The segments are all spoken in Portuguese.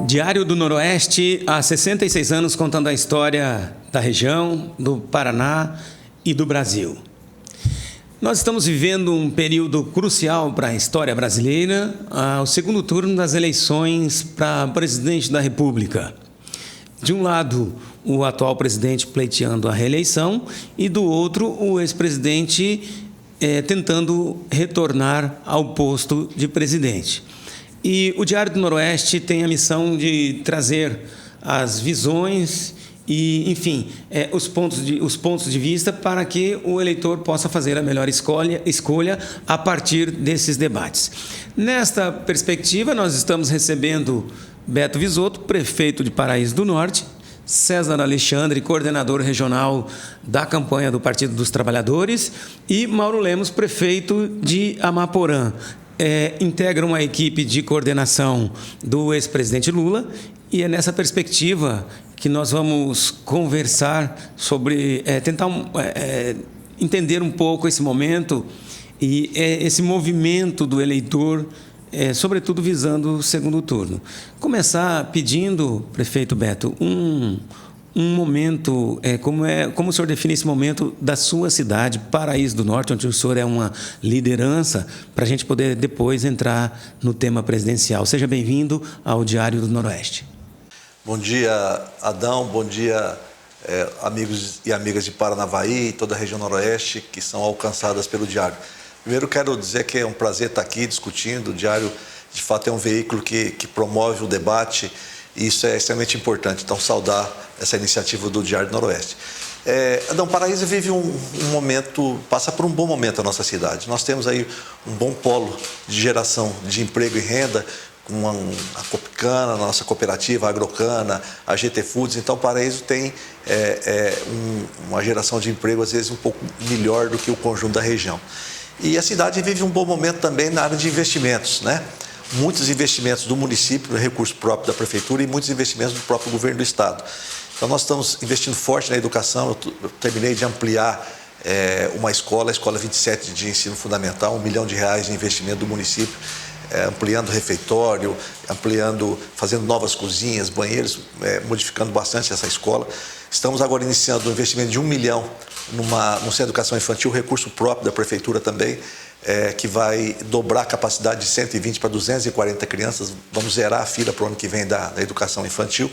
Diário do Noroeste, há 66 anos contando a história da região, do Paraná e do Brasil. Nós estamos vivendo um período crucial para a história brasileira, o segundo turno das eleições para presidente da República. De um lado, o atual presidente pleiteando a reeleição e do outro, o ex-presidente tentando retornar ao posto de presidente. E o Diário do Noroeste tem a missão de trazer as visões e, enfim, os pontos de vista para que o eleitor possa fazer a melhor escolha a partir desses debates. Nesta perspectiva, nós estamos recebendo Beto Visoto, prefeito de Paraíso do Norte, César Alexandre, coordenador regional da campanha do Partido dos Trabalhadores, e Mauro Lemos, prefeito de Amaporã. Integram a equipe de coordenação do ex-presidente Lula, e é nessa perspectiva que nós vamos conversar sobre, tentar entender um pouco esse momento e esse movimento do eleitor, sobretudo visando o segundo turno. Começar pedindo, prefeito Beto, um momento, como o senhor define esse momento da sua cidade, Paraíso do Norte, onde o senhor é uma liderança, para a gente poder depois entrar no tema presidencial. Seja bem-vindo ao Diário do Noroeste. Bom dia, Adão, bom dia, amigos e amigas de Paranavaí e toda a região Noroeste que são alcançadas pelo Diário. Primeiro, quero dizer que é um prazer estar aqui discutindo. O Diário, de fato, é um veículo que promove o debate e isso é extremamente importante. Então, saudar essa iniciativa do Diário do Noroeste. Adão, Paraíso vive passa por um bom momento a nossa cidade. Nós temos aí um bom polo de geração de emprego e renda, com a Copicana, a nossa cooperativa, a Agrocana, a GT Foods. Então, Paraíso tem uma geração de emprego, às vezes, um pouco melhor do que o conjunto da região. E a cidade vive um bom momento também na área de investimentos, né? Muitos investimentos do município, recurso próprio da prefeitura, e muitos investimentos do próprio governo do estado. Então, nós estamos investindo forte na educação. Eu terminei de ampliar uma escola, a Escola 27 de Ensino Fundamental, R$1 milhão de investimento do município, ampliando refeitório, fazendo novas cozinhas, banheiros, modificando bastante essa escola. Estamos agora iniciando um investimento de R$1 milhão no Centro de Educação Infantil, recurso próprio da prefeitura também, que vai dobrar a capacidade de 120 para 240 crianças. Vamos zerar a fila para o ano que vem da educação infantil.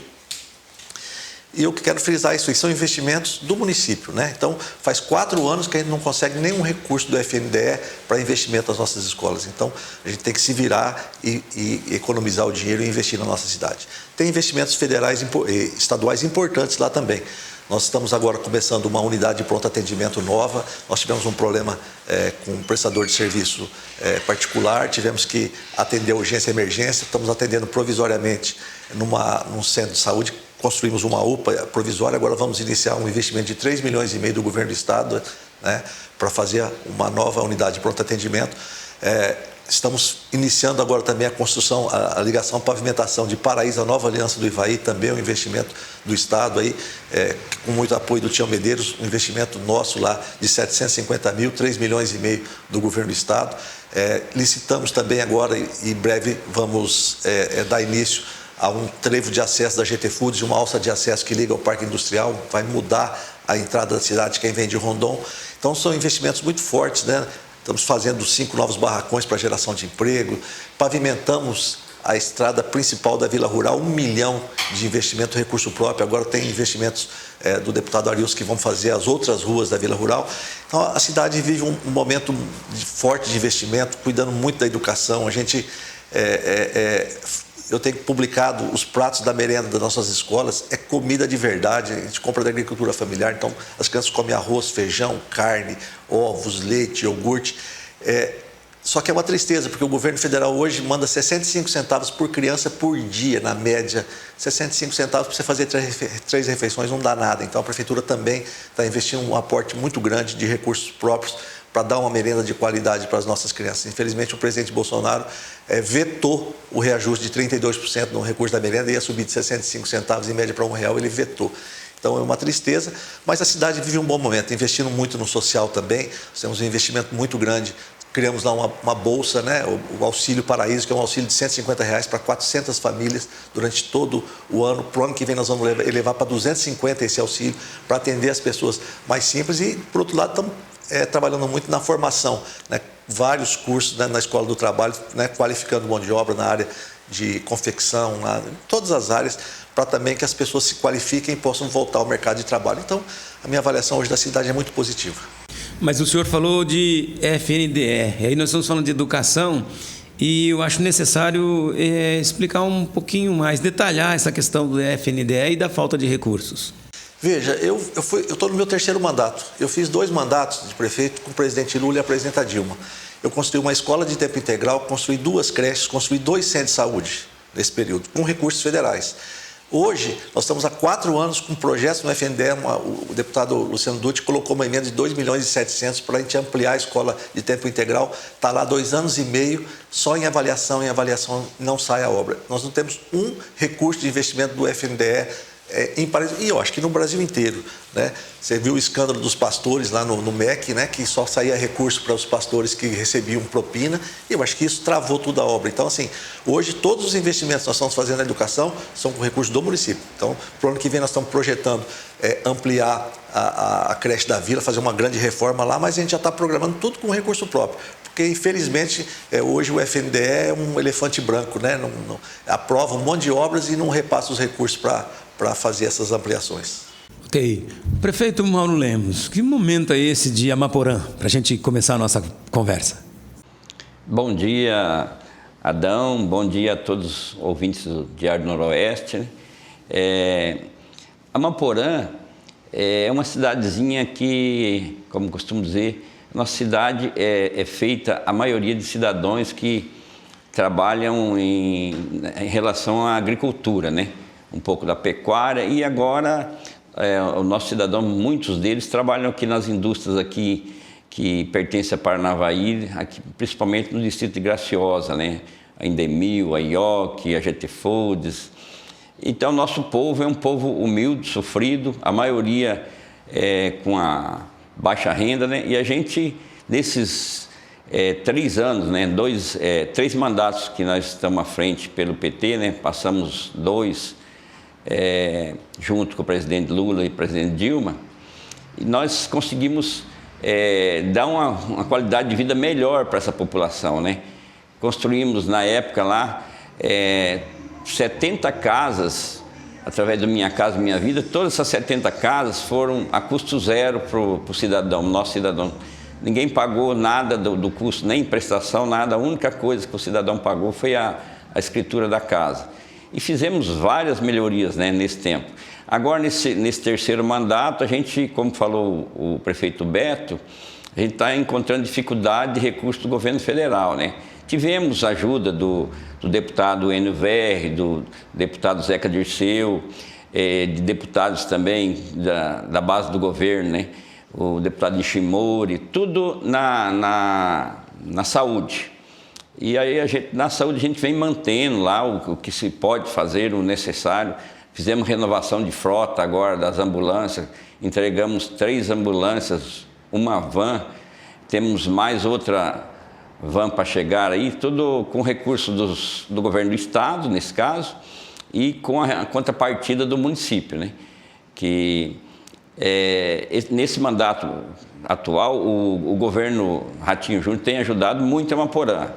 E eu quero frisar isso, são investimentos do município, né? Então, faz 4 anos que a gente não consegue nenhum recurso do FNDE para investimento nas nossas escolas. Então, a gente tem que se virar e economizar o dinheiro e investir na nossa cidade. Tem investimentos federais e estaduais importantes lá também. Nós estamos agora começando uma unidade de pronto atendimento nova. Nós tivemos um problema com um prestador de serviço particular, tivemos que atender urgência e emergência, estamos atendendo provisoriamente num centro de saúde. Construímos uma UPA provisória, agora vamos iniciar um investimento de R$3,5 milhões do governo do estado, né, para fazer uma nova unidade de pronto atendimento. Estamos iniciando agora também a construção, a ligação, a pavimentação de Paraíso, a nova aliança do Ivaí, também um investimento do estado, aí, com muito apoio do Tião Medeiros, um investimento nosso lá de 750 mil, R$3,5 milhões do governo do estado. Licitamos também agora, e em breve vamos dar início a um trevo de acesso da GT Foods, uma alça de acesso que liga ao Parque Industrial, vai mudar a entrada da cidade, quem vem de Rondon. Então, são investimentos muito fortes, né? Estamos fazendo 5 novos barracões para geração de emprego, pavimentamos a estrada principal da Vila Rural, R$1 milhão de investimento, recurso próprio. Agora tem investimentos do deputado Arius que vão fazer as outras ruas da Vila Rural. Então, a cidade vive um momento forte de investimento, cuidando muito da educação. A gente eu tenho publicado os pratos da merenda das nossas escolas, é comida de verdade, a gente compra da agricultura familiar, então as crianças comem arroz, feijão, carne, ovos, leite, iogurte. Só que é uma tristeza, porque o governo federal hoje manda 65 centavos por criança por dia, na média. 65 centavos para você fazer 3 refeições não dá nada. Então a prefeitura também está investindo um aporte muito grande de recursos próprios para dar uma merenda de qualidade para as nossas crianças. Infelizmente, o presidente Bolsonaro vetou o reajuste de 32% no recurso da merenda, ia subir de 65 centavos em média para R$1, ele vetou. Então é uma tristeza, mas a cidade vive um bom momento, investindo muito no social também. Nós temos um investimento muito grande criamos lá uma bolsa, né, o Auxílio Paraíso, que é um auxílio de R$150 para 400 famílias durante todo o ano. Para o ano que vem nós vamos elevar para 250 esse auxílio para atender as pessoas mais simples. E, por outro lado, estamos trabalhando muito na formação, né, vários cursos, né, na Escola do Trabalho, né, qualificando mão de obra na área de confecção, em todas as áreas, para também que as pessoas se qualifiquem e possam voltar ao mercado de trabalho. Então, a minha avaliação hoje da cidade é muito positiva. Mas o senhor falou de FNDE, aí nós estamos falando de educação e eu acho necessário explicar um pouquinho mais, detalhar essa questão do FNDE e da falta de recursos. Veja, eu estou no meu 3º mandato. Eu fiz 2 mandatos de prefeito com o presidente Lula e a presidenta Dilma. Eu construí uma escola de tempo integral, construí 2 creches, construí 2 centros de saúde nesse período, com recursos federais. Hoje, nós estamos há 4 anos com projetos no FNDE, o deputado Luciano Dutti colocou uma emenda de 2.700.000 para a gente ampliar a escola de tempo integral. Está lá 2 anos e meio, só em avaliação não sai a obra. Nós não temos um recurso de investimento do FNDE e eu acho que no Brasil inteiro, né? Você viu o escândalo dos pastores lá no MEC, né? Que só saía recurso para os pastores que recebiam propina, e eu acho que isso travou toda a obra. Então, assim, hoje todos os investimentos que nós estamos fazendo na educação são com recurso do município. Então, para o ano que vem nós estamos projetando ampliar a creche da Vila, fazer uma grande reforma lá, mas a gente já está programando tudo com recurso próprio. Porque, infelizmente, hoje o FNDE é um elefante branco, né? Não aprova um monte de obras e não repassa os recursos para fazer essas ampliações. Ok. Prefeito Mauro Lemos, que momento é esse de Amaporã, para a gente começar a nossa conversa? Bom dia, Adão, bom dia a todos os ouvintes do Diário Noroeste. Amaporã é uma cidadezinha que, como costumo dizer, nossa cidade é feita, a maioria de cidadãos que trabalham em relação à agricultura, né? Um pouco da pecuária, e agora o nosso cidadão, muitos deles trabalham aqui nas indústrias aqui que pertencem a Paranavaí, aqui, principalmente no distrito de Graciosa, né? A Indemil, a IOC, a GT Foods. Então, nosso povo é um povo humilde, sofrido, a maioria com a baixa renda, né? E a gente, nesses 3 anos, né? 3 mandatos que nós estamos à frente pelo PT, né? Passamos 2 junto com o presidente Lula e o presidente Dilma, e nós conseguimos dar uma qualidade de vida melhor para essa população, né? Construímos na época lá 70 casas, através do Minha Casa Minha Vida. Todas essas 70 casas foram a custo zero para o cidadão, nosso cidadão. Ninguém pagou nada do custo, nem prestação, nada. A única coisa que o cidadão pagou foi a escritura da casa. E fizemos várias melhorias, né, nesse tempo. Agora, nesse 3º mandato, a gente, como falou o prefeito Beto, a gente está encontrando dificuldade de recurso do governo federal, né? Tivemos ajuda do deputado Enio Verri, do deputado Zeca Dirceu, de deputados também da base do governo, né? O deputado Ishimori, tudo na saúde. E aí, na saúde, a gente vem mantendo lá o que se pode fazer, o necessário. Fizemos renovação de frota agora das ambulâncias, entregamos 3 ambulâncias, uma van, temos mais outra van para chegar aí, tudo com recurso do governo do estado, nesse caso, e com a contrapartida do município, né? Que nesse mandato atual, o governo Ratinho Júnior tem ajudado muito a Amaporã.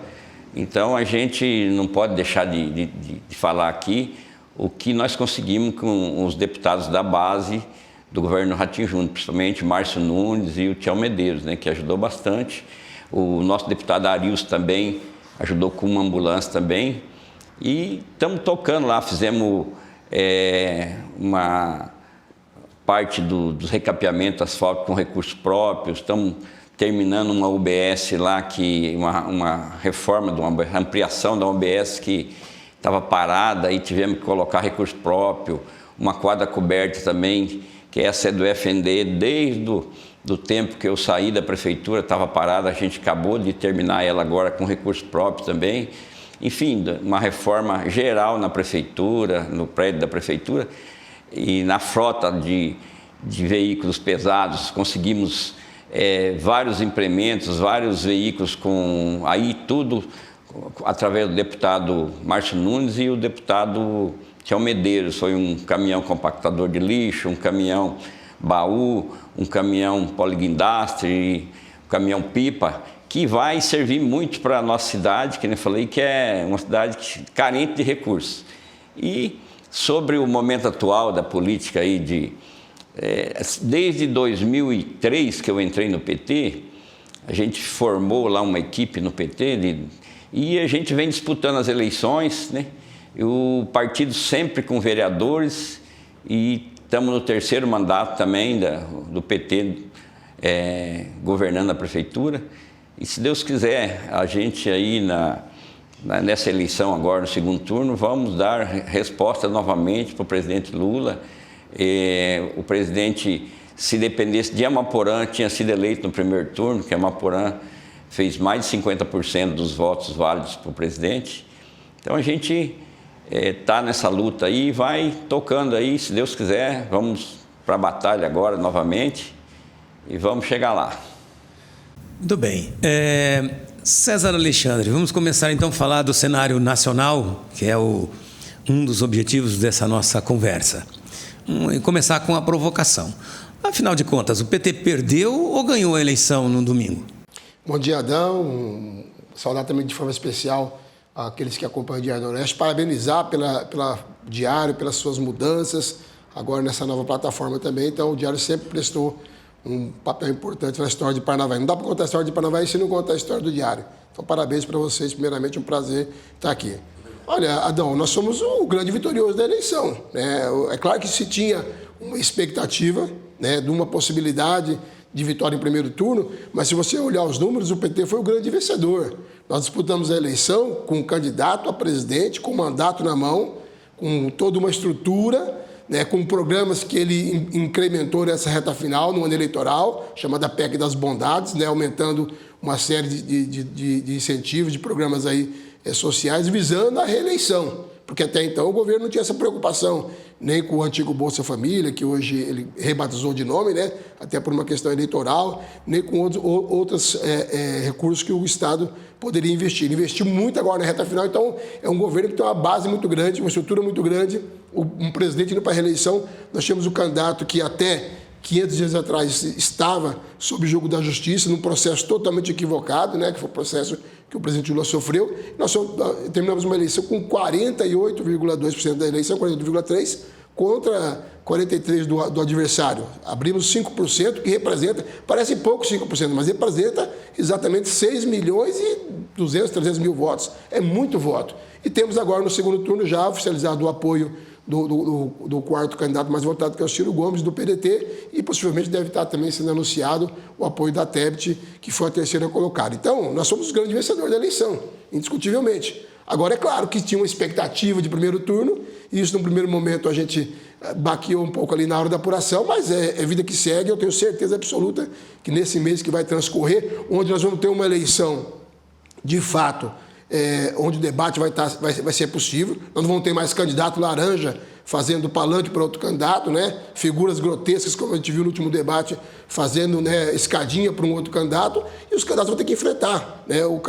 Então, a gente não pode deixar de falar aqui o que nós conseguimos com os deputados da base do governo Ratinho Júnior, principalmente Márcio Nunes e o Tião Medeiros, né, que ajudou bastante. O nosso deputado Arius também ajudou com uma ambulância também. E estamos tocando lá, fizemos uma parte dos recapeamentos asfálticos com recursos próprios, estamos terminando uma UBS lá, uma reforma, uma ampliação da UBS que estava parada e tivemos que colocar recurso próprio, uma quadra coberta também, que essa é do FNDE, desde do tempo que eu saí da prefeitura, estava parada, a gente acabou de terminar ela agora com recurso próprio também. Enfim, uma reforma geral na prefeitura, no prédio da prefeitura, e na frota de veículos pesados conseguimos vários implementos, vários veículos, com aí tudo através do deputado Márcio Nunes e o deputado Tião Medeiros. Foi um caminhão compactador de lixo, um caminhão baú, um caminhão poliguindastre, um caminhão pipa, que vai servir muito para a nossa cidade, que nem falei, que é uma cidade carente de recursos. E sobre o momento atual da política aí desde 2003 que eu entrei no PT, a gente formou lá uma equipe no PT e a gente vem disputando as eleições, né? E o partido sempre com vereadores, e estamos no 3º mandato também do PT governando a prefeitura. E se Deus quiser, a gente aí nessa eleição agora, no 2º turno, vamos dar resposta novamente para o presidente Lula. O presidente, se dependesse de Amaporã, tinha sido eleito no 1º turno, que Amaporã fez mais de 50% dos votos válidos para o presidente. Então a gente está nessa luta aí, vai tocando aí, se Deus quiser, vamos para a batalha agora novamente e vamos chegar lá. Muito bem. César Alexandre, vamos começar então a falar do cenário nacional, que é um dos objetivos dessa nossa conversa. E começar com a provocação. Afinal de contas, o PT perdeu ou ganhou a eleição no domingo? Bom dia, Adão. Saudar também de forma especial aqueles que acompanham o Diário Noroeste. Parabenizar pela Diário, pelas suas mudanças, agora nessa nova plataforma também. Então, o Diário sempre prestou um papel importante na história de Paranavaí. Não dá para contar a história de Paranavaí se não contar a história do Diário. Então, parabéns para vocês. Primeiramente, um prazer estar aqui. Olha, Adão, nós somos o grande vitorioso da eleição, né? É claro que se tinha uma expectativa, né, de uma possibilidade de vitória em 1º turno, mas se você olhar os números, o PT foi o grande vencedor. Nós disputamos a eleição com um candidato a presidente, com um mandato na mão, com toda uma estrutura, né, com programas que ele incrementou nessa reta final, no ano eleitoral, chamada PEC das Bondades, né, aumentando uma série de incentivos, de programas aí sociais, visando a reeleição. Porque até então o governo não tinha essa preocupação, nem com o antigo Bolsa Família, que hoje ele rebatizou de nome, né, até por uma questão eleitoral, nem com outros recursos que o Estado poderia investir. Ele investiu muito agora na reta final, então é um governo que tem uma base muito grande, uma estrutura muito grande, um presidente indo para a reeleição. Nós tínhamos um candidato que até 500 dias atrás estava sob jogo da justiça, num processo totalmente equivocado, né, que foi o processo que o presidente Lula sofreu. Nós terminamos uma eleição com 48,2% da eleição, 48,3%, contra 43% do adversário. Abrimos 5%, que representa, parece pouco 5%, mas representa exatamente 6 milhões e 200, 300 mil votos. É muito voto. E temos agora no 2º turno já oficializado o apoio do 4º candidato mais votado, que é o Ciro Gomes, do PDT, e possivelmente deve estar também sendo anunciado o apoio da Tebet, que foi a 3ª colocada. Então, nós somos os grandes vencedores da eleição, indiscutivelmente. Agora, é claro que tinha uma expectativa de 1º turno, e isso, no primeiro momento, a gente baqueou um pouco ali na hora da apuração, mas é vida que segue. Eu tenho certeza absoluta que nesse mês que vai transcorrer, onde nós vamos ter uma eleição, de fato, onde o debate vai ser possível. Nós não vamos ter mais candidato laranja fazendo palanque para outro candidato, né? Figuras grotescas, como a gente viu no último debate, fazendo, né, escadinha para um outro candidato, e os candidatos vão ter que enfrentar, né? O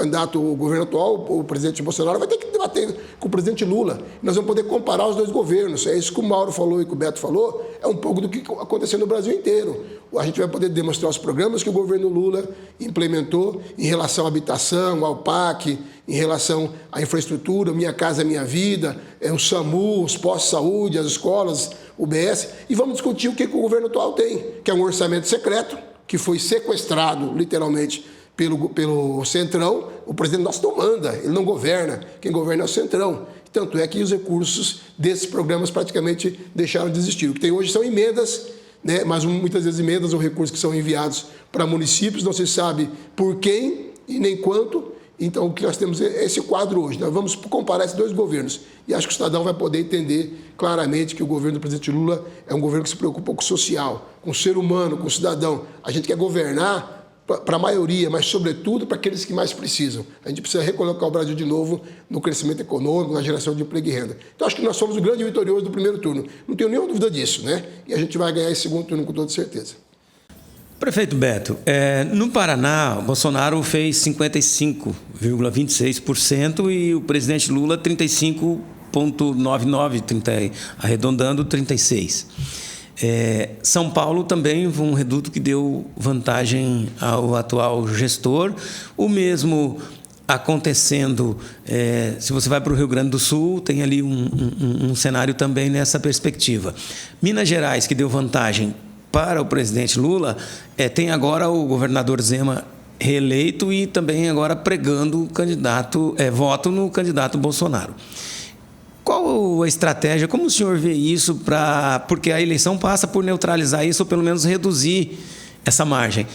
governo atual, o presidente Bolsonaro, vai ter que debater com o presidente Lula. Nós vamos poder comparar os dois governos. É isso que o Mauro falou e que o Beto falou, é um pouco do que aconteceu no Brasil inteiro. A gente vai poder demonstrar os programas que o governo Lula implementou em relação à habitação, ao PAC, em relação à infraestrutura, Minha Casa Minha Vida, o SAMU, os postos de saúde, as escolas, o BS, e vamos discutir o que o governo atual tem, que é um orçamento secreto, que foi sequestrado, literalmente, pelo Centrão. O presidente nosso não manda, ele não governa, quem governa é o Centrão. Tanto é que os recursos desses programas praticamente deixaram de existir. O que tem hoje são emendas, né, mas muitas vezes emendas ou recursos que são enviados para municípios, não se sabe por quem e nem quanto. Então, o que nós temos é esse quadro hoje. Nós vamos comparar esses dois governos. E acho que o cidadão vai poder entender claramente que o governo do presidente Lula é um governo que se preocupa com o social, com o ser humano, com o cidadão. A gente quer governar para a maioria, mas, sobretudo, para aqueles que mais precisam. A gente precisa recolocar o Brasil de novo no crescimento econômico, na geração de emprego e renda. Então, acho que nós somos o grande vitorioso do 1º turno. Não tenho nenhuma dúvida disso, né? E a gente vai ganhar esse 2º turno com toda certeza. Prefeito Beto, no Paraná, Bolsonaro fez 55,26% e o presidente Lula 35,99%, arredondando 36%. São Paulo também um reduto que deu vantagem ao atual gestor. O mesmo acontecendo, se você vai para o Rio Grande do Sul, tem ali um cenário também nessa perspectiva. Minas Gerais, que deu vantagem para o presidente Lula, tem agora o governador Zema reeleito e também agora pregando voto no candidato Bolsonaro. Qual a estratégia? Como o senhor vê isso? Porque a eleição passa por neutralizar isso ou pelo menos reduzir essa margem.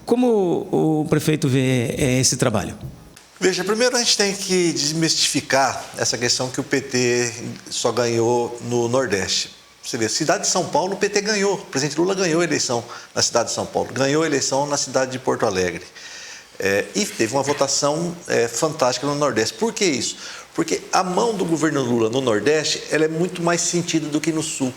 Como o prefeito vê esse trabalho? Veja, primeiro a gente tem que desmistificar essa questão que o PT só ganhou no Nordeste. Você vê, cidade de São Paulo, o PT ganhou. O presidente Lula ganhou a eleição na cidade de São Paulo, ganhou a eleição na cidade de Porto Alegre. E teve uma votação fantástica no Nordeste. Por que isso? Porque a mão do governo Lula no Nordeste ela é muito mais sentida do que no Sul.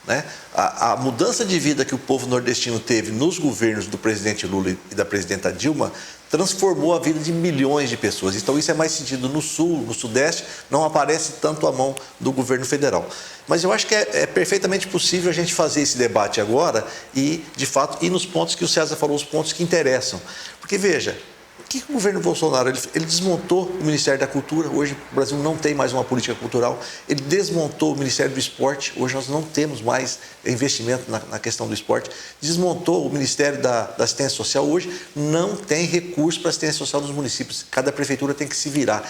Né? A mudança de vida que o povo nordestino teve nos governos do presidente Lula e da presidenta Dilma transformou a vida de milhões de pessoas. Então isso é mais sentido no Sul, no Sudeste, não aparece tanto a mão do governo federal. Mas eu acho que é perfeitamente possível a gente fazer esse debate agora e, de fato, ir nos pontos que o César falou, os pontos que interessam. Porque, veja, o que o governo Bolsonaro, ele desmontou o Ministério da Cultura, hoje o Brasil não tem mais uma política cultural, ele desmontou o Ministério do Esporte, hoje nós não temos mais investimento na questão do esporte, desmontou o Ministério da Assistência Social, hoje não tem recurso para a assistência social dos municípios, cada prefeitura tem que se virar.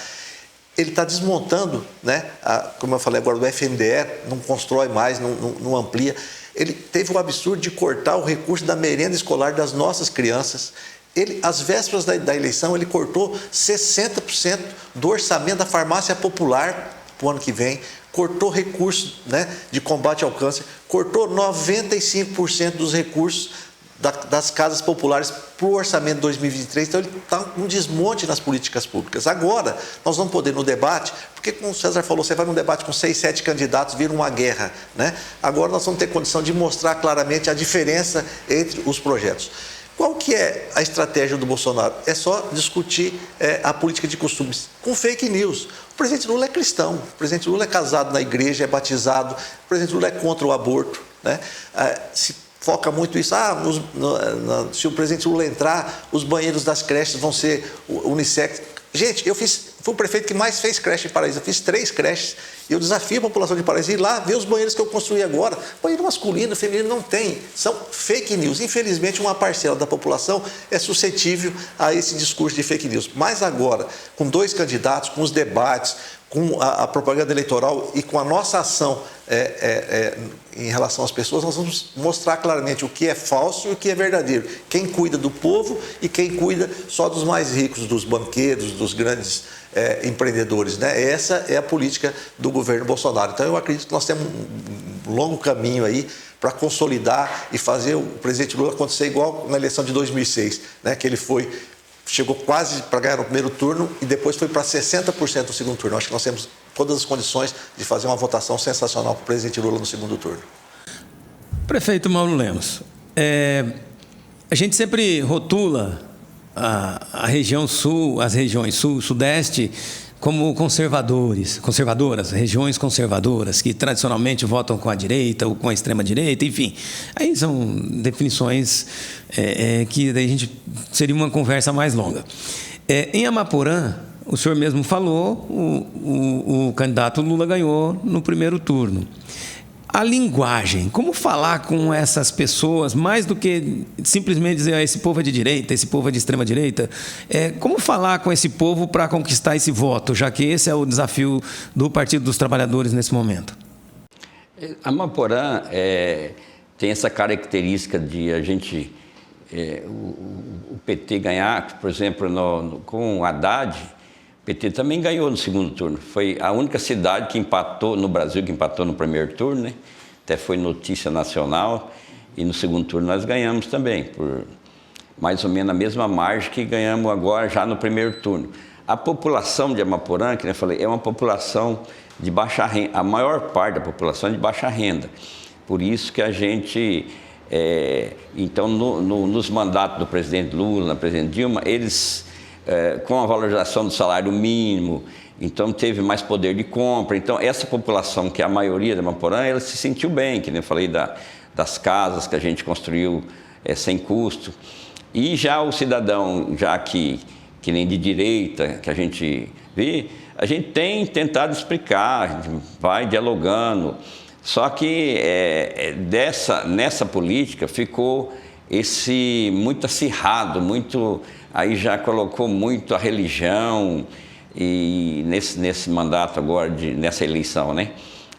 Ele está desmontando, né, como eu falei agora, do FNDE, não constrói mais, não amplia. Ele teve o absurdo de cortar o recurso da merenda escolar das nossas crianças. Ele, às vésperas da eleição, ele cortou 60% do orçamento da farmácia popular para o ano que vem, cortou recursos, né, de combate ao câncer, cortou 95% dos recursos das casas populares para o orçamento de 2023, então ele está um desmonte nas políticas públicas. Agora, nós vamos poder, no debate, porque como o César falou, você vai num debate com 6, 7 candidatos, vira uma guerra, né? Agora nós vamos ter condição de mostrar claramente a diferença entre os projetos. Qual que é a estratégia do Bolsonaro? É só discutir a política de costumes com fake news. O presidente Lula é cristão, o presidente Lula é casado na igreja, é batizado, o presidente Lula é contra o aborto, né? Se foca muito isso, se o presidente Lula entrar, os banheiros das creches vão ser unissex. Gente, fui o prefeito que mais fez creche em Paraíso, eu fiz 3 creches, e eu desafio a população de Paraíso a ir lá ver os banheiros que eu construí agora. Banheiro masculino, feminino, não tem, são fake news. Infelizmente, uma parcela da população é suscetível a esse discurso de fake news. Mas agora, com 2 candidatos, com os debates, com a propaganda eleitoral e com a nossa ação em relação às pessoas, nós vamos mostrar claramente o que é falso e o que é verdadeiro. Quem cuida do povo e quem cuida só dos mais ricos, dos banqueiros, dos grandes empreendedores, né? Essa é a política do governo Bolsonaro. Então, eu acredito que nós temos um longo caminho aí para consolidar e fazer o presidente Lula acontecer igual na eleição de 2006, né? Que ele chegou quase para ganhar no primeiro turno e depois foi para 60% no segundo turno. Acho que nós temos todas as condições de fazer uma votação sensacional para o presidente Lula no segundo turno. Prefeito Mauro Lemos, a gente sempre rotula a região sul, as regiões sul, sudeste, como conservadoras, regiões conservadoras, que tradicionalmente votam com a direita ou com a extrema-direita, enfim. Aí são definições que daí a gente seria uma conversa mais longa. Em Amaporã, o senhor mesmo falou, o candidato Lula ganhou no primeiro turno. A linguagem, como falar com essas pessoas, mais do que simplesmente dizer esse povo é de direita, esse povo é de extrema-direita, como falar com esse povo para conquistar esse voto, já que esse é o desafio do Partido dos Trabalhadores nesse momento? Amaporã tem essa característica de a gente, o PT ganhar, por exemplo, com o Haddad, o PT também ganhou no segundo turno. Foi a única cidade que empatou no Brasil, que empatou no primeiro turno, né? Até foi notícia nacional. E no segundo turno nós ganhamos também, por mais ou menos a mesma margem que ganhamos agora já no primeiro turno. A população de Amaporã, que eu falei, é uma população de baixa renda. A maior parte da população é de baixa renda. Por isso que a gente Então, nos mandatos do presidente Lula, na presidente Dilma, eles, com a valorização do salário mínimo, então teve mais poder de compra. Então, essa população, que é a maioria da Amaporã, ela se sentiu bem, que nem eu falei das casas que a gente construiu sem custo. E já o cidadão, já que nem de direita, que a gente vê, a gente tem tentado explicar, a gente vai dialogando. Só que nessa política ficou muito acirrado, aí já colocou muito a religião e nesse mandato agora, nessa eleição, né?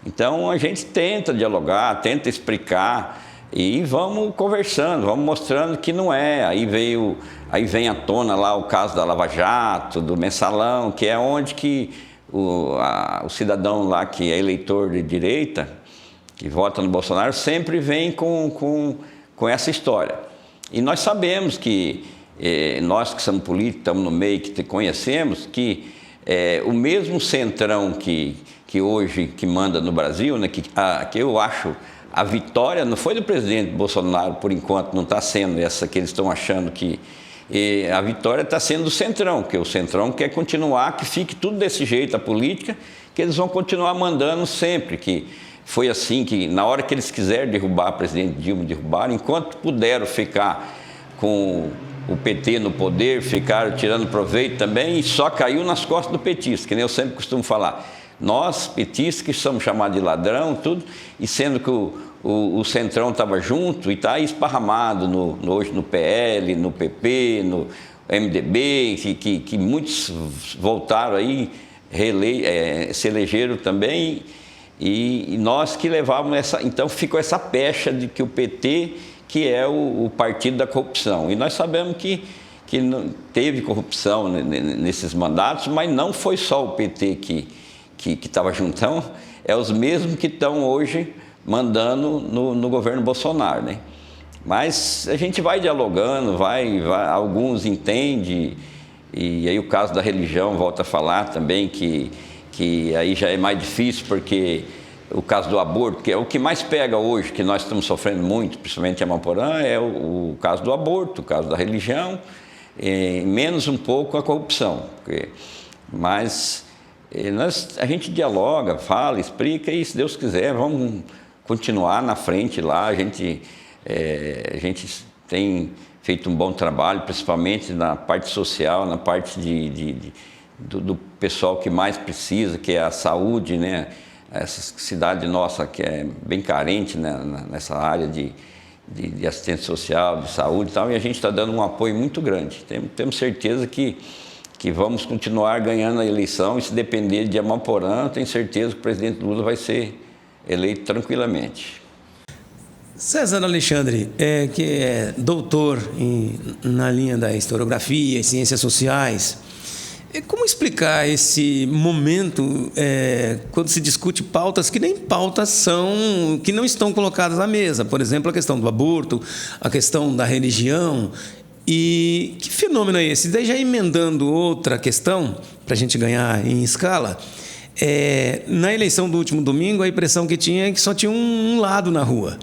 Então a gente tenta dialogar, tenta explicar e vamos conversando, vamos mostrando que não é. Aí vem à tona lá o caso da Lava Jato, do Mensalão, que é onde que o cidadão lá que é eleitor de direita, que vota no Bolsonaro, sempre vem com essa história. E nós sabemos que, nós que somos políticos, estamos no meio, que conhecemos, que o mesmo centrão que hoje que manda no Brasil, né, que eu acho a vitória não foi do presidente Bolsonaro, por enquanto, não está sendo essa que eles estão achando que... a vitória está sendo do centrão, porque o centrão quer continuar, que fique tudo desse jeito, a política, que eles vão continuar mandando sempre, que foi assim que, na hora que eles quiserem derrubar a presidente Dilma, derrubaram, enquanto puderam ficar com o PT no poder, ficaram tirando proveito também, e só caiu nas costas do petista, que nem eu sempre costumo falar. Nós, petistas, que somos chamados de ladrão, tudo, e sendo que o centrão estava junto e está aí esparramado hoje no PL, no PP, no MDB, que muitos voltaram aí, se elegeram também, e nós que levávamos então ficou essa pecha de que o PT, que é o partido da corrupção. E nós sabemos que teve corrupção nesses mandatos, mas não foi só o PT que estava juntão, é os mesmos que estão hoje mandando no governo Bolsonaro, né? Mas a gente vai dialogando, alguns entendem, e aí o caso da religião, volta a falar também, que aí já é mais difícil, porque o caso do aborto, que é o que mais pega hoje, que nós estamos sofrendo muito, principalmente em Amaporã, é o caso do aborto, o caso da religião, menos um pouco a corrupção. Mas a gente dialoga, fala, explica, e se Deus quiser, vamos continuar na frente lá. A gente tem feito um bom trabalho, principalmente na parte social, na parte do pessoal que mais precisa, que é a saúde, né? Essa cidade nossa que é bem carente, né, nessa área de assistência social, de saúde e tal, e a gente está dando um apoio muito grande. Temos certeza que vamos continuar ganhando a eleição, e se depender de Amaporã, tenho certeza que o presidente Lula vai ser eleito tranquilamente. César Alexandre, que é doutor na linha da historiografia e ciências sociais, como explicar esse momento quando se discute pautas que nem pautas são, que não estão colocadas à mesa? Por exemplo, a questão do aborto, a questão da religião. E que fenômeno é esse? Daí já emendando outra questão, para a gente ganhar em escala, na eleição do último domingo, a impressão que tinha é que só tinha um lado na rua.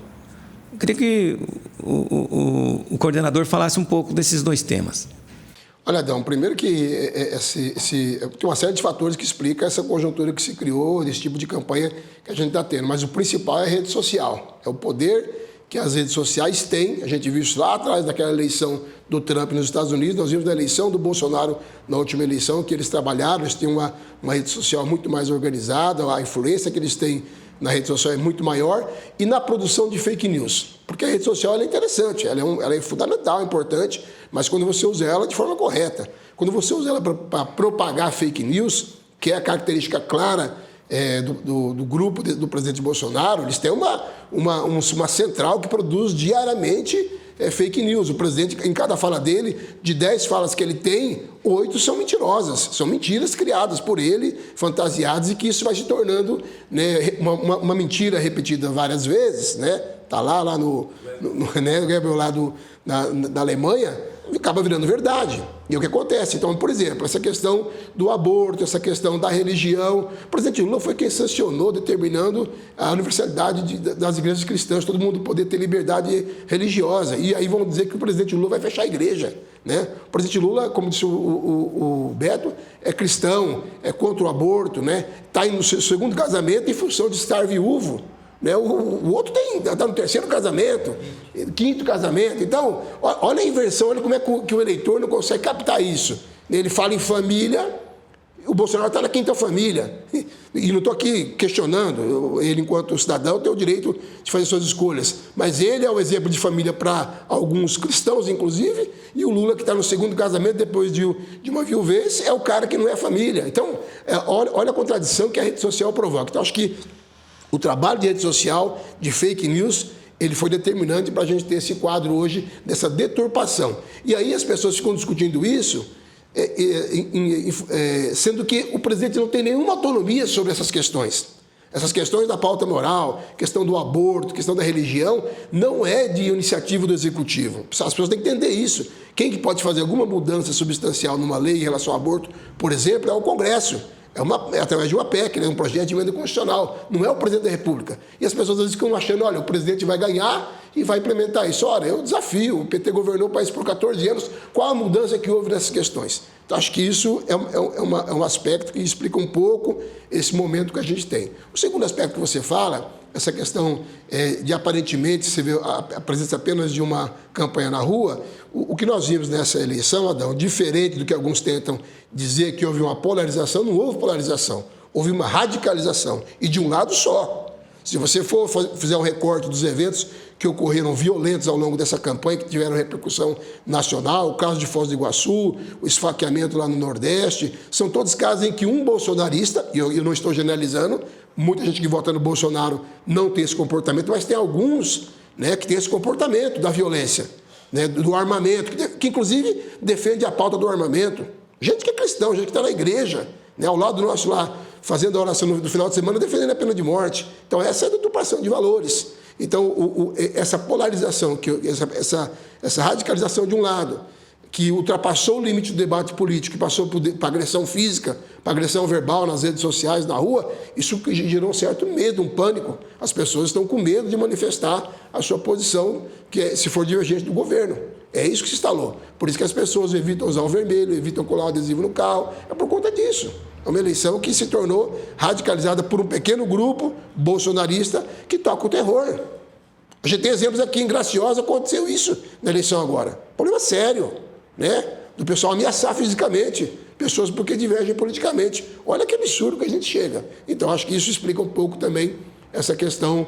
Eu queria que o coordenador falasse um pouco desses dois temas. Olha, Adão, primeiro que tem uma série de fatores que explicam essa conjuntura que se criou, desse tipo de campanha que a gente está tendo, mas o principal é a rede social, é o poder que as redes sociais têm. A gente viu isso lá atrás daquela eleição do Trump nos Estados Unidos, nós vimos na eleição do Bolsonaro na última eleição, que eles trabalharam, eles têm uma rede social muito mais organizada, a influência que eles têm na rede social é muito maior, e na produção de fake news, porque a rede social ela é interessante, ela é fundamental, é importante, mas quando você usa ela de forma correta. Quando você usa ela para propagar fake news, que é a característica clara do grupo do presidente Bolsonaro, eles têm uma central que produz diariamente fake news. O presidente, em cada fala dele, de 10 falas que ele tem, 8 são mentirosas, são mentiras criadas por ele, fantasiadas, e que isso vai se tornando, né, uma mentira repetida várias vezes, né? Tá lá no Goebbels, lá da Alemanha, acaba virando verdade. E é o que acontece. Então, por exemplo, essa questão do aborto, essa questão da religião. O presidente Lula foi quem sancionou, determinando a universalidade das igrejas cristãs, todo mundo poder ter liberdade religiosa. E aí vão dizer que o presidente Lula vai fechar a igreja. Né? O presidente Lula, como disse o Beto, é cristão, é contra o aborto, né? Está no seu segundo casamento em função de estar viúvo. Né? O outro está no terceiro casamento, quinto casamento. Então, olha a inversão, olha como é que o eleitor não consegue captar isso. Ele fala em família, o Bolsonaro está na quinta família. E não estou aqui questionando, ele, enquanto cidadão, tem o direito de fazer suas escolhas. Mas ele é o exemplo de família para alguns cristãos, inclusive, e o Lula, que está no segundo casamento, depois de uma viuvez, é o cara que não é família. Então, olha a contradição que a rede social provoca. Então, acho que o trabalho de rede social, de fake news, ele foi determinante para a gente ter esse quadro hoje dessa deturpação. E aí as pessoas ficam discutindo isso, sendo que o presidente não tem nenhuma autonomia sobre essas questões. Essas questões da pauta moral, questão do aborto, questão da religião, não é de iniciativa do executivo. As pessoas têm que entender isso. Quem que pode fazer alguma mudança substancial numa lei em relação ao aborto, por exemplo, é o Congresso. É através de uma PEC, né, um projeto de emenda constitucional, não é o presidente da República. E as pessoas às vezes ficam achando, olha, o presidente vai ganhar e vai implementar isso. Olha, é um desafio, o PT governou o país por 14 anos, qual a mudança que houve nessas questões? Então, acho que isso é um aspecto que explica um pouco esse momento que a gente tem. O segundo aspecto que você fala, essa questão de aparentemente você vê a presença apenas de uma campanha na rua, o que nós vimos nessa eleição, Adão, diferente do que alguns tentam dizer que houve uma polarização, não houve polarização, houve uma radicalização, e de um lado só. Se você fizer um recorte dos eventos que ocorreram violentos ao longo dessa campanha, que tiveram repercussão nacional, o caso de Foz do Iguaçu, o esfaqueamento lá no Nordeste, são todos casos em que um bolsonarista, e eu não estou generalizando, muita gente que vota no Bolsonaro não tem esse comportamento, mas tem alguns, né, que tem esse comportamento da violência, né, do armamento, que inclusive defende a pauta do armamento. Gente que é cristão, gente que está na igreja, né, ao lado nosso lá, fazendo a oração no final de semana, defendendo a pena de morte. Então, essa é a deturpação de valores. Então, essa polarização, essa radicalização de um lado, que ultrapassou o limite do debate político, que passou para agressão física, para agressão verbal nas redes sociais, na rua, isso gerou um certo medo, um pânico. As pessoas estão com medo de manifestar a sua posição, se for divergente do governo. É isso que se instalou. Por isso que as pessoas evitam usar o vermelho, evitam colar o adesivo no carro. É por conta disso. É uma eleição que se tornou radicalizada por um pequeno grupo bolsonarista que toca o terror. A gente tem exemplos aqui em Graciosa, aconteceu isso na eleição agora. Problema sério, né? Do pessoal ameaçar fisicamente pessoas porque divergem politicamente. Olha que absurdo que a gente chega. Então, acho que isso explica um pouco também essa questão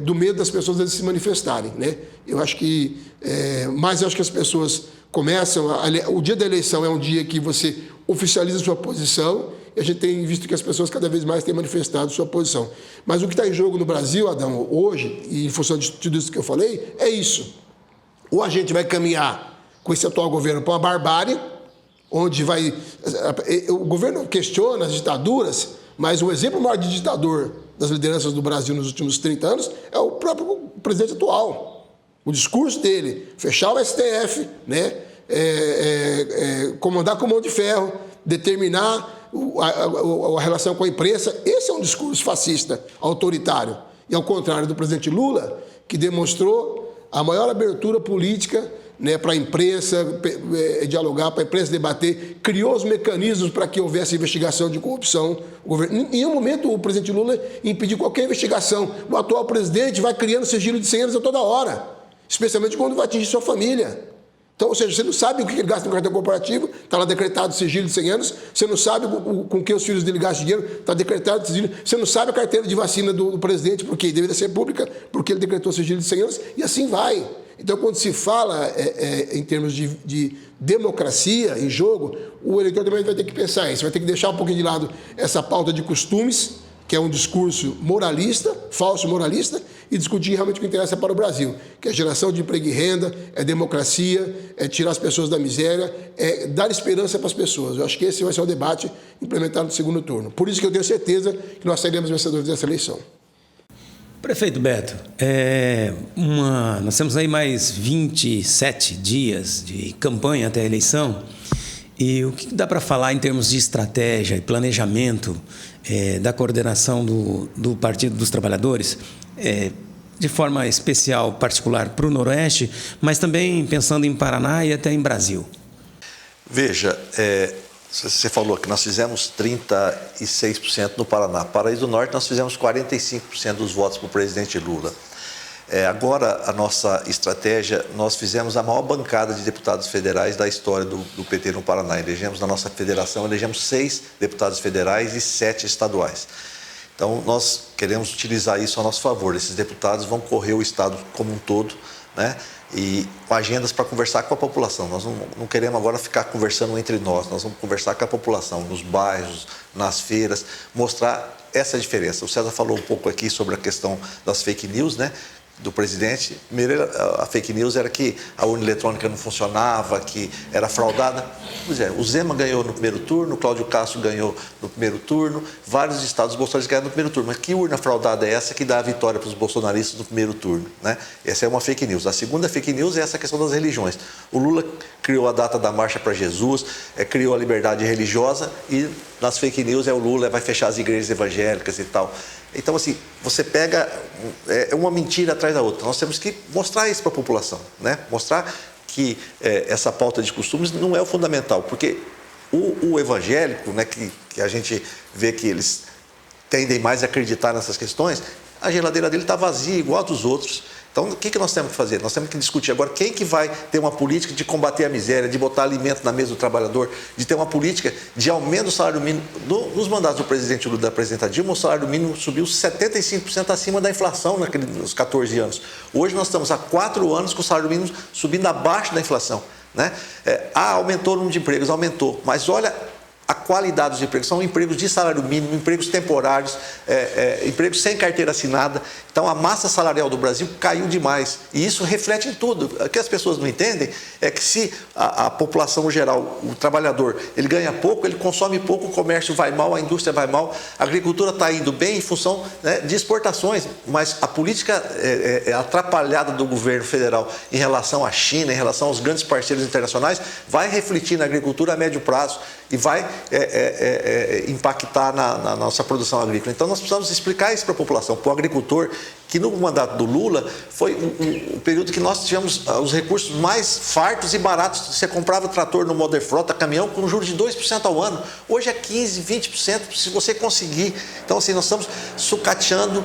do medo das pessoas de se manifestarem, né? Mas eu acho que as pessoas começam... O dia da eleição é um dia que você oficializa a sua posição, e a gente tem visto que as pessoas cada vez mais têm manifestado sua posição. Mas o que está em jogo no Brasil, Adão, hoje, e em função de tudo isso que eu falei, é isso. Ou a gente vai caminhar com esse atual governo para uma barbárie, onde o governo questiona as ditaduras, mas o exemplo maior de ditador das lideranças do Brasil nos últimos 30 anos é o próprio presidente atual. O discurso dele, fechar o STF, né? Comandar com mão de ferro, determinar a relação com a imprensa, esse é um discurso fascista, autoritário. E ao contrário do presidente Lula, que demonstrou a maior abertura política, né, para a imprensa dialogar, para a imprensa debater, criou os mecanismos para que houvesse investigação de corrupção. Em nenhum momento o presidente Lula impediu qualquer investigação. O atual presidente vai criando sigilo de 100 anos a toda hora, especialmente quando vai atingir sua família. Então, ou seja, você não sabe o que ele gasta no cartão corporativo, está lá decretado sigilo de 100 anos, você não sabe com que os filhos dele gastam dinheiro, está decretado sigilo, você não sabe a carteira de vacina do presidente, porque deveria ser pública, porque ele decretou sigilo de 100 anos, e assim vai. Então, quando se fala em termos de democracia em jogo, o eleitor também vai ter que pensar isso, vai ter que deixar um pouquinho de lado essa pauta de costumes, que é um discurso moralista, falso moralista, e discutir realmente o que interessa para o Brasil, que é geração de emprego e renda, é democracia, é tirar as pessoas da miséria, é dar esperança para as pessoas. Eu acho que esse vai ser o debate implementado no segundo turno. Por isso que eu tenho certeza que nós sairemos vencedores dessa eleição. Prefeito Beto, nós temos aí mais 27 dias de campanha até a eleição. E o que dá para falar em termos de estratégia e planejamento da coordenação do Partido dos Trabalhadores, de forma especial, particular para o Noroeste, mas também pensando em Paraná e até em Brasil? Veja, você falou que nós fizemos 36% no Paraná. Paraíso do Norte, nós fizemos 45% dos votos para o presidente Lula. Agora, a nossa estratégia, nós fizemos a maior bancada de deputados federais da história do PT no Paraná. Elegemos na nossa federação, 6 deputados federais e 7 estaduais. Então, nós queremos utilizar isso a nosso favor. Esses deputados vão correr o estado como um todo, né? E com agendas para conversar com a população. Nós não queremos agora ficar conversando entre nós vamos conversar com a população, nos bairros, nas feiras, mostrar essa diferença. O César falou um pouco aqui sobre a questão das fake news, né, do presidente. Primeiro, a fake news era que a urna eletrônica não funcionava, que era fraudada. Pois é, o Zema ganhou no primeiro turno, o Cláudio Castro ganhou no primeiro turno, vários estados bolsonaristas ganharam no primeiro turno. Mas que urna fraudada é essa que dá a vitória para os bolsonaristas no primeiro turno, né? Essa é uma fake news. A segunda fake news é essa questão das religiões. O Lula criou a data da Marcha para Jesus, criou a liberdade religiosa e nas fake news o Lula vai fechar as igrejas evangélicas e tal. Então, assim, você pega uma mentira atrás da outra. Nós temos que mostrar isso para a população, né? Mostrar que essa pauta de costumes não é o fundamental, porque o evangélico, né, que a gente vê que eles tendem mais a acreditar nessas questões, a geladeira dele está vazia, igual a dos outros. Então, o que nós temos que fazer? Nós temos que discutir agora quem que vai ter uma política de combater a miséria, de botar alimento na mesa do trabalhador, de ter uma política de aumento do salário mínimo. Nos mandatos do presidente Lula e da presidenta Dilma, o salário mínimo subiu 75% acima da inflação nos 14 anos. Hoje nós estamos há 4 anos com o salário mínimo subindo abaixo da inflação, né? Aumentou o número de empregos, aumentou, mas olha a qualidade dos empregos. São empregos de salário mínimo, empregos temporários, empregos sem carteira assinada. Então, a massa salarial do Brasil caiu demais. E isso reflete em tudo. O que as pessoas não entendem é que se a população geral, o trabalhador, ele ganha pouco, ele consome pouco, o comércio vai mal, a indústria vai mal, a agricultura está indo bem em função, né, de exportações. Mas a política atrapalhada do governo federal em relação à China, em relação aos grandes parceiros internacionais, vai refletir na agricultura a médio prazo e vai impactar na nossa produção agrícola. Então, nós precisamos explicar isso para a população, para o agricultor, que no mandato do Lula foi um período que nós tivemos os recursos mais fartos e baratos. Você comprava trator no Moder Frota, caminhão, com juros de 2% ao ano. Hoje é 15%, 20%, se você conseguir. Então, assim, nós estamos sucateando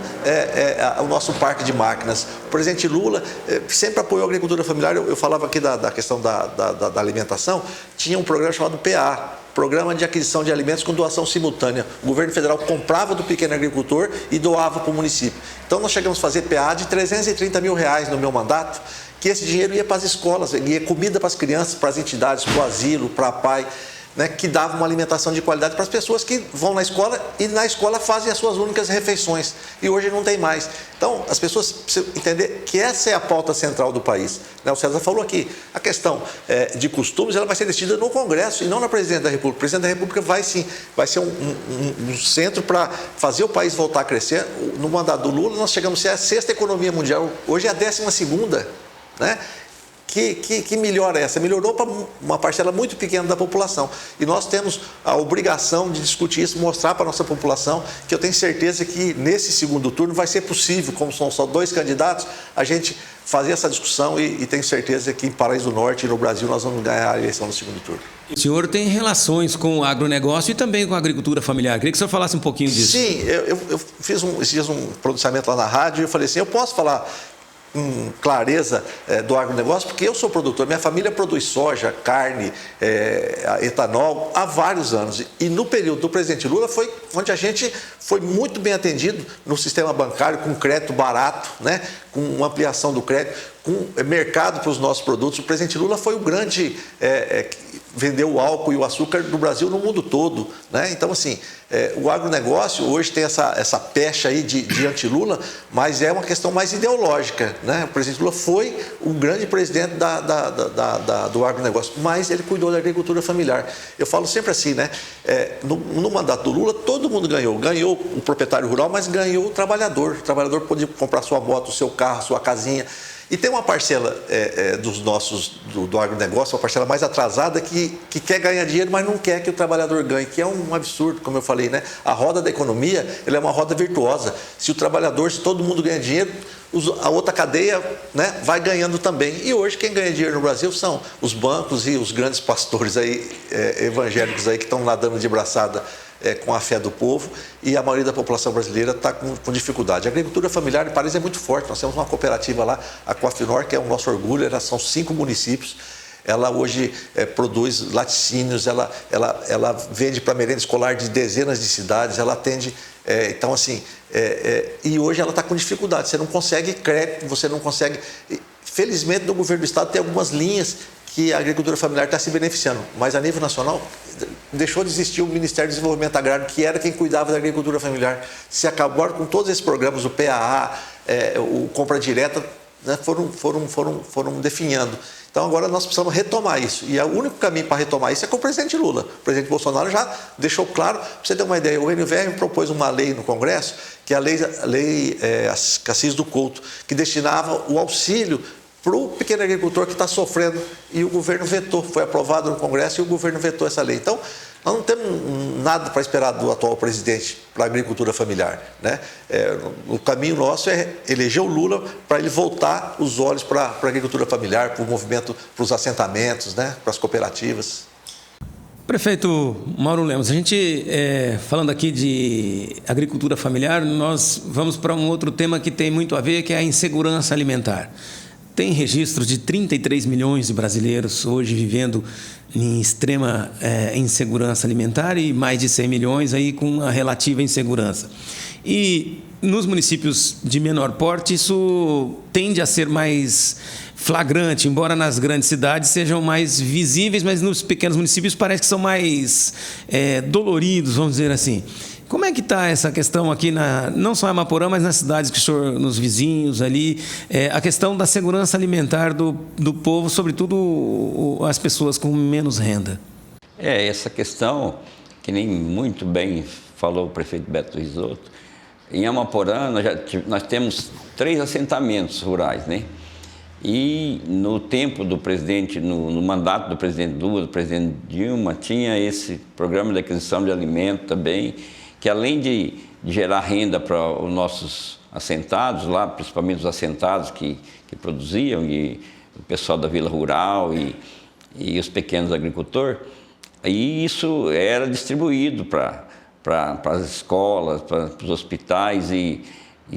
o nosso parque de máquinas. O presidente Lula sempre apoiou a agricultura familiar. Eu falava aqui da questão da alimentação. Tinha um programa chamado PA, Programa de Aquisição de Alimentos com Doação Simultânea. O governo federal comprava do pequeno agricultor e doava para o município. Então, nós chegamos a fazer PA de R$330 mil no meu mandato, que esse dinheiro ia para as escolas, ia comida para as crianças, para as entidades, para o asilo, para a PAI, né, que dava uma alimentação de qualidade para as pessoas que vão na escola e na escola fazem as suas únicas refeições. E hoje não tem mais. Então, as pessoas precisam entender que essa é a pauta central do país. O César falou aqui, a questão de costumes ela vai ser decidida no Congresso e não na Presidente da República. O Presidente da República vai ser um centro para fazer o país voltar a crescer. No mandato do Lula, nós chegamos a ser a 6ª economia mundial, hoje é a 12ª, né? Que melhora essa? Melhorou para uma parcela muito pequena da população. E nós temos a obrigação de discutir isso, mostrar para a nossa população que eu tenho certeza que nesse segundo turno vai ser possível, como são só 2 candidatos, a gente fazer essa discussão e tenho certeza que em Paraíso do Norte e no Brasil nós vamos ganhar a eleição no segundo turno. O senhor tem relações com o agronegócio e também com a agricultura familiar. Queria que o senhor falasse um pouquinho disso. Sim, eu fiz esses dias um pronunciamento lá na rádio e eu falei assim, eu posso falar com clareza do agronegócio, porque eu sou produtor, minha família produz soja, carne, etanol há vários anos. E no período do presidente Lula foi onde a gente foi muito bem atendido no sistema bancário, com crédito barato, né? com ampliação do crédito, com mercado para os nossos produtos. O presidente Lula foi o grande vendeu o álcool e o açúcar do Brasil no mundo todo, né? Então, assim, o agronegócio hoje tem essa pecha aí de anti-Lula, mas é uma questão mais ideológica, né? O presidente Lula foi o grande presidente do agronegócio, mas ele cuidou da agricultura familiar. Eu falo sempre assim, né? No mandato do Lula, todo mundo ganhou. Ganhou o proprietário rural, mas ganhou o trabalhador. O trabalhador pôde comprar sua moto, o seu carro, sua casinha. E tem uma parcela dos nossos, do agronegócio, uma parcela mais atrasada que quer ganhar dinheiro, mas não quer que o trabalhador ganhe, que é um absurdo, como eu falei, né? A roda da economia, ela é uma roda virtuosa. Se todo mundo ganha dinheiro, a outra cadeia, né, vai ganhando também. E hoje quem ganha dinheiro no Brasil são os bancos e os grandes pastores aí, evangélicos aí que estão nadando de braçada com a fé do povo, e a maioria da população brasileira está com dificuldade. A agricultura familiar em Paris é muito forte. Nós temos uma cooperativa lá, a Coafinor, que é o nosso orgulho. São 5 municípios. Ela hoje produz laticínios, ela vende para merenda escolar de dezenas de cidades, ela atende. Então, assim, e hoje ela está com dificuldade. Você não consegue crédito, você não consegue. Felizmente, no governo do estado tem algumas linhas que a agricultura familiar está se beneficiando, mas a nível nacional deixou de existir o Ministério do Desenvolvimento Agrário, que era quem cuidava da agricultura familiar. Se acabaram com todos esses programas, o PAA, o Compra Direta, né, foram definhando. Então agora nós precisamos retomar isso, e o único caminho para retomar isso é com o presidente Lula. O presidente Bolsonaro já deixou claro. Para você ter uma ideia, o NVR propôs uma lei no Congresso, que é a lei Cassis do Couto, que destinava o auxílio para o pequeno agricultor que está sofrendo, e o governo vetou. Foi aprovado no Congresso e o governo vetou essa lei. Então, nós não temos nada para esperar do atual presidente para a agricultura familiar, né? O caminho nosso é eleger o Lula para ele voltar os olhos para a agricultura familiar, para o movimento, para os assentamentos, né? Para as cooperativas. Prefeito Mauro Lemos, a gente, falando aqui de agricultura familiar, nós vamos para um outro tema que tem muito a ver, que é a insegurança alimentar. Tem registro de 33 milhões de brasileiros hoje vivendo em extrema insegurança alimentar, e mais de 100 milhões aí com a relativa insegurança. E nos municípios de menor porte isso tende a ser mais flagrante, embora nas grandes cidades sejam mais visíveis, mas nos pequenos municípios parece que são mais doloridos, vamos dizer assim. Como é que está essa questão aqui, não só em Amaporã, mas nas cidades que o senhor, nos vizinhos ali, a questão da segurança alimentar do povo, sobretudo as pessoas com menos renda? Essa questão, que nem muito bem falou o prefeito Beto Risotto, em Amaporã nós temos 3 assentamentos rurais, né? E no tempo do presidente, no mandato do presidente Lula, do presidente Dilma, tinha esse programa de aquisição de alimento também, que além de gerar renda para os nossos assentados lá, principalmente os assentados que produziam, e o pessoal da Vila Rural e os pequenos agricultores, aí isso era distribuído para as escolas, para os hospitais, e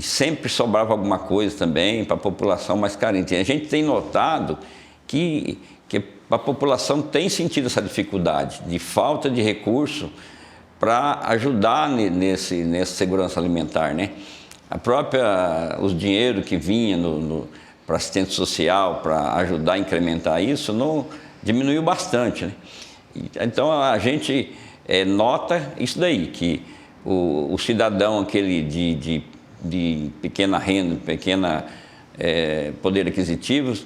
sempre sobrava alguma coisa também para a população mais carente. E a gente tem notado que a população tem sentido essa dificuldade de falta de recurso para ajudar nessa segurança alimentar, né? Os dinheiro que vinha para assistente social, para ajudar a incrementar isso, diminuiu bastante, né? Então a gente nota isso daí, que o cidadão aquele de pequena renda, pequena poder aquisitivo,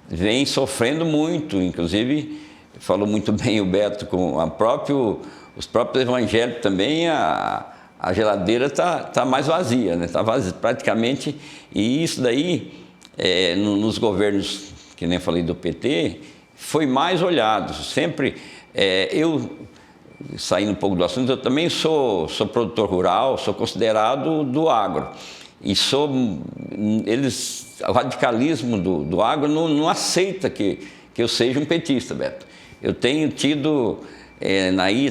vem sofrendo muito. Inclusive, falou muito bem o Beto, com os próprios evangélicos também, a geladeira tá mais vazia, né? Está vazia praticamente. E isso daí, nos governos, que nem falei do PT, foi mais olhado. Sempre, saindo um pouco do assunto, eu também sou produtor rural, sou considerado do agro. E o radicalismo do agro não aceita que eu seja um petista, Beto. Eu tenho tido,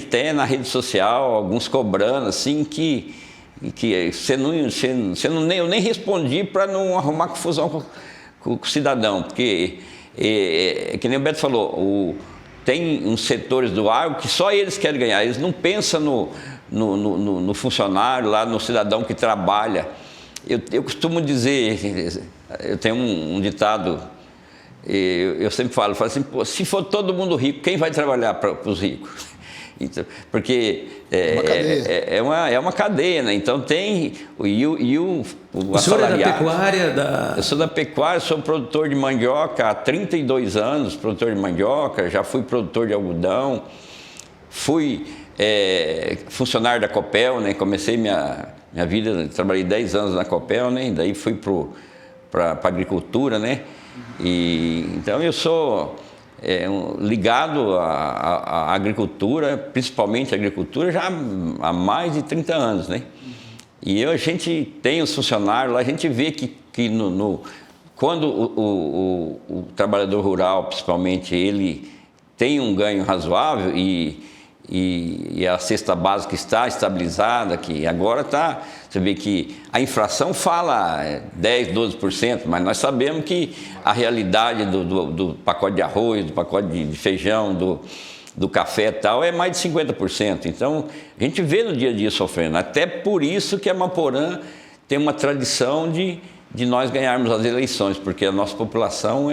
até na rede social, alguns cobrando, assim, que eu nem respondi para não arrumar confusão com o cidadão, porque, que nem o Beto falou, tem uns setores do agro que só eles querem ganhar, eles não pensam no funcionário, lá no cidadão que trabalha. Eu costumo dizer, Eu tenho um ditado, eu sempre falo assim, pô, se for todo mundo rico, quem vai trabalhar para os ricos? Então, porque é uma cadeia, né? Então tem o senhor é da assalariado. pecuária? Eu sou da pecuária, sou produtor de mandioca há 32 anos, produtor de mandioca, já fui produtor de algodão, fui funcionário da Copel, né? Comecei minha vida, trabalhei 10 anos na Copel, né? Daí fui para a agricultura, né? Então eu sou ligado à agricultura, principalmente à agricultura, já há mais de 30 anos, né? E a gente tem os funcionários lá, a gente vê que quando o trabalhador rural, principalmente, ele tem um ganho razoável e a cesta básica está estabilizada, que agora está, você vê que a inflação fala 10%, 12%, mas nós sabemos que a realidade do pacote de arroz, do pacote de feijão, do café e tal, é mais de 50%. Então, a gente vê no dia a dia sofrendo. Até por isso que a Maporã tem uma tradição de nós ganharmos as eleições, porque a nossa população